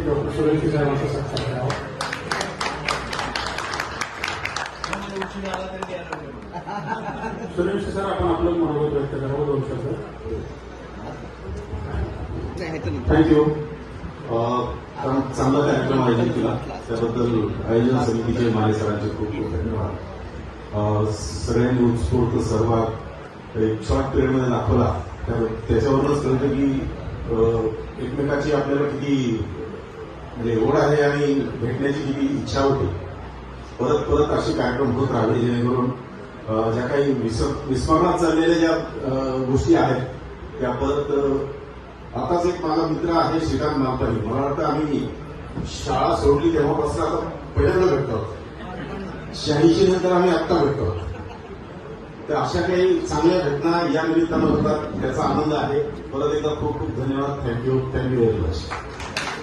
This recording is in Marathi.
डॉक्टर सूर्यवंशी साहेबांचा सत्कार करावा. सूर्यवंशी सर, आपण आपलं मनोगत व्यक्त करावं 2 शब्द. थँक्यू. चांगला कार्यक्रम आयोजित केला त्याबद्दल आयोजन समितीचे माने सरांचे खूप खूप धन्यवाद. सगळ्यांनी उत्स्फूर्त सहभाग एक शॉर्ट पिरियडमध्ये दाखवला. त्याच्यावरूनच कळतं की एकमेकाची आपल्याला किती म्हणजे ओढ आहे आणि भेटण्याची किती इच्छा होती. परत परत असे कार्यक्रम होत राहिले जेणेकरून ज्या काही विस्मरणात चाललेल्या ज्या गोष्टी आहेत त्या परत. आताच एक माझा मित्र आहे श्रीकांत मालपाणी, मला वाटतं आम्ही शाळा सोडली तेव्हापासून आता पहिल्यांदा भेटतो. 86 नंतर आम्ही आत्ता भेटतो. तर अशा काही चांगल्या घटना या निमित्तानं होतात, त्याचा आनंद आहे. परत एकदा खूप खूप धन्यवाद. Thank you very much.